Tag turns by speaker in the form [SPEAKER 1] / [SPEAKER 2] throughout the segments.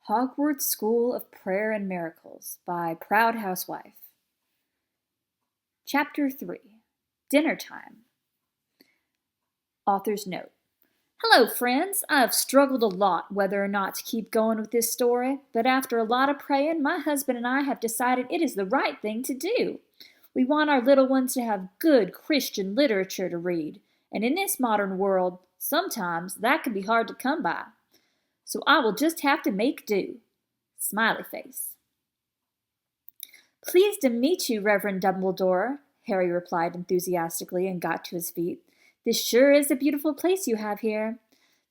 [SPEAKER 1] Hogwarts School of Prayer and Miracles by Proud Housewife. Chapter 3 Dinner Time. Author's Note. Hello, friends. I've struggled a lot whether or not to keep going with this story, but after a lot of praying, my husband and I have decided it is the right thing to do. We want our little ones to have good Christian literature to read, and in this modern world, sometimes that can be hard to come by. So I will just have to make do. Smiley face. Pleased to meet you, Reverend Dumbledore, Harry replied enthusiastically and got to his feet. This sure is a beautiful place you have here.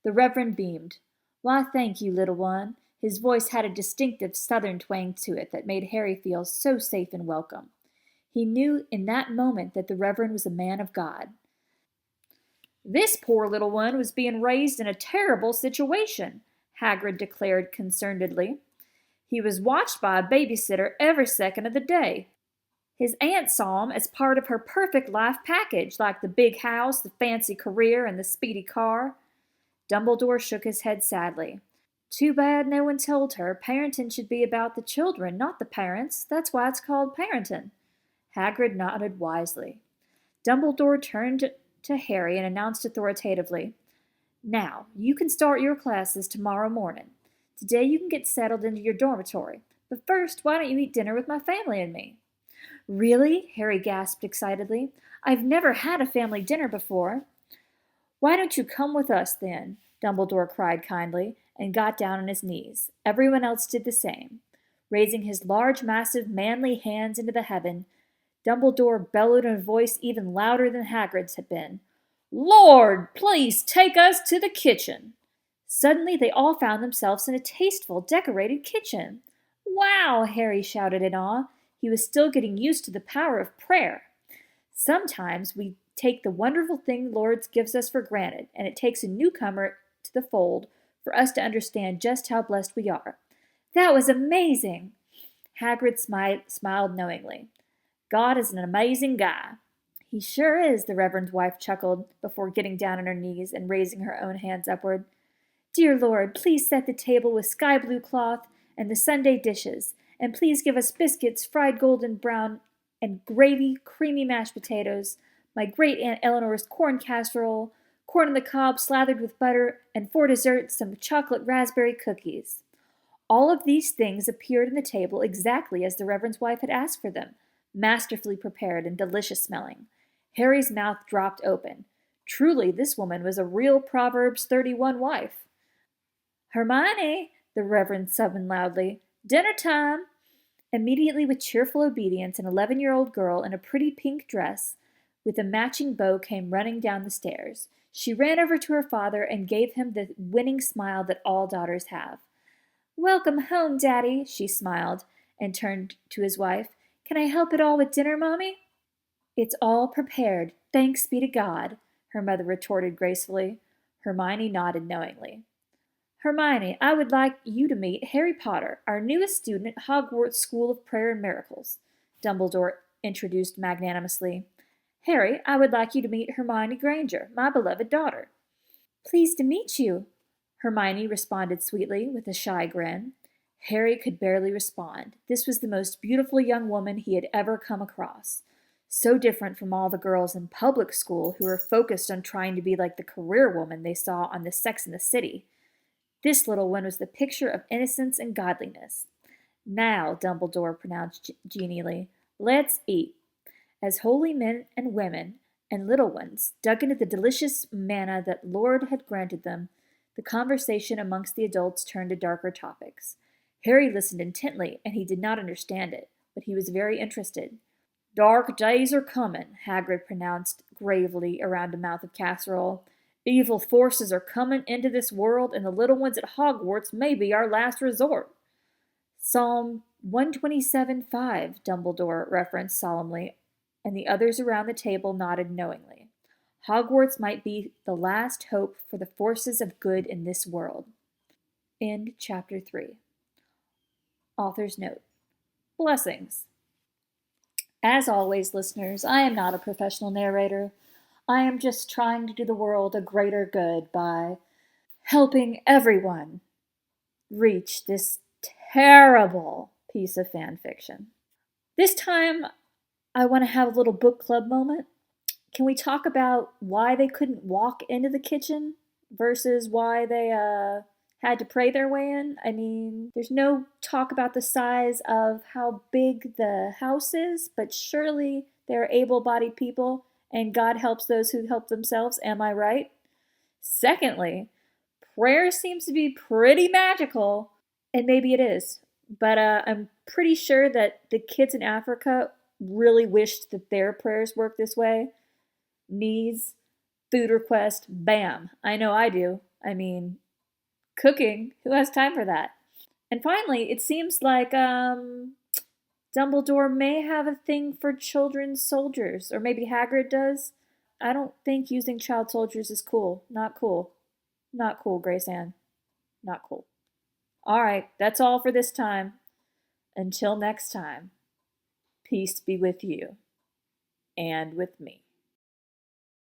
[SPEAKER 1] The Reverend beamed. Why, thank you, little one. His voice had a distinctive southern twang to it that made Harry feel so safe and welcome. He knew in that moment that the Reverend was a man of God. This poor little one was being raised in a terrible situation, Hagrid declared concernedly. He was watched by a babysitter every second of the day. His aunt saw him as part of her perfect life package, like the big house, the fancy career, and the speedy car. Dumbledore shook his head sadly. Too bad no one told her parenting should be about the children, not the parents. That's why it's called parenting. Hagrid nodded wisely. Dumbledore turned to Harry and announced authoritatively, Now, you can start your classes tomorrow morning. Today you can get settled into your dormitory. But first, why don't you eat dinner with my family and me? Really? Harry gasped excitedly. I've never had a family dinner before. Why don't you come with us, then? Dumbledore cried kindly, and got down on his knees. Everyone else did the same. Raising his large, massive, manly hands into the heaven, Dumbledore bellowed in a voice even louder than Hagrid's had been. Lord, please take us to the kitchen. Suddenly they all found themselves in a tasteful, decorated kitchen. Wow, Harry shouted in awe. He was still getting used to the power of prayer. Sometimes we take the wonderful thing the Lord gives us for granted, and it takes a newcomer to the fold for us to understand just how blessed we are. That was amazing. Hagrid smiled knowingly. God is an amazing guy. He sure is, the Reverend's wife chuckled before getting down on her knees and raising her own hands upward. Dear Lord, please set the table with sky blue cloth and the Sunday dishes, and please give us biscuits, fried golden brown, and gravy, creamy mashed potatoes, my great Aunt Eleanor's corn casserole, corn on the cob slathered with butter, and for dessert some chocolate raspberry cookies. All of these things appeared on the table exactly as the Reverend's wife had asked for them, masterfully prepared and delicious smelling. Harry's mouth dropped open. Truly, this woman was a real Proverbs 31 wife. Hermione, the Reverend summoned loudly. Dinner time! Immediately, with cheerful obedience, an 11-year-old girl in a pretty pink dress with a matching bow came running down the stairs. She ran over to her father and gave him the winning smile that all daughters have. Welcome home, Daddy, she smiled, and turned to his wife. Can I help at all with dinner, Mommy? It's all prepared, thanks be to God, her mother retorted gracefully. Hermione nodded knowingly. Hermione, I would like you to meet Harry Potter, our newest student at Hogwarts School of Prayer and Miracles, Dumbledore introduced magnanimously. Harry, I would like you to meet Hermione Granger, my beloved daughter. Pleased to meet you, Hermione responded sweetly with a shy grin. Harry could barely respond. This was the most beautiful young woman he had ever come across. So different from all the girls in public school who were focused on trying to be like the career woman they saw on the Sex and the City. This little one was the picture of innocence and godliness. Now, Dumbledore pronounced genially, let's eat. As holy men and women and little ones dug into the delicious manna that Lord had granted them, the conversation amongst the adults turned to darker topics. Harry listened intently, and he did not understand it, but he was very interested. Dark days are coming, Hagrid pronounced gravely around a mouth of casserole. Evil forces are coming into this world, and the little ones at Hogwarts may be our last resort. Psalm 127:5, Dumbledore referenced solemnly, and the others around the table nodded knowingly. Hogwarts might be the last hope for the forces of good in this world. End chapter 3. Author's note. Blessings. As always, listeners, I am not a professional narrator. I am just trying to do the world a greater good by helping everyone reach this terrible piece of fan fiction. This time, I want to have a little book club moment. Can we talk about why they couldn't walk into the kitchen versus why they had to pray their way in? I mean, there's no talk about the size of how big the house is, but surely they're able bodied people and God helps those who help themselves. Am I right? Secondly, prayer seems to be pretty magical, and maybe it is, but I'm pretty sure that the kids in Africa really wished that their prayers worked this way. Needs, food request, bam. I know I do. I mean, cooking, who has time for that? And finally, it seems like Dumbledore may have a thing for children's soldiers, or maybe Hagrid does. I don't think using child soldiers is cool. Not cool. Not cool, Grace Ann. Not cool. All right, that's all for this time. Until next time, peace be with you and with me.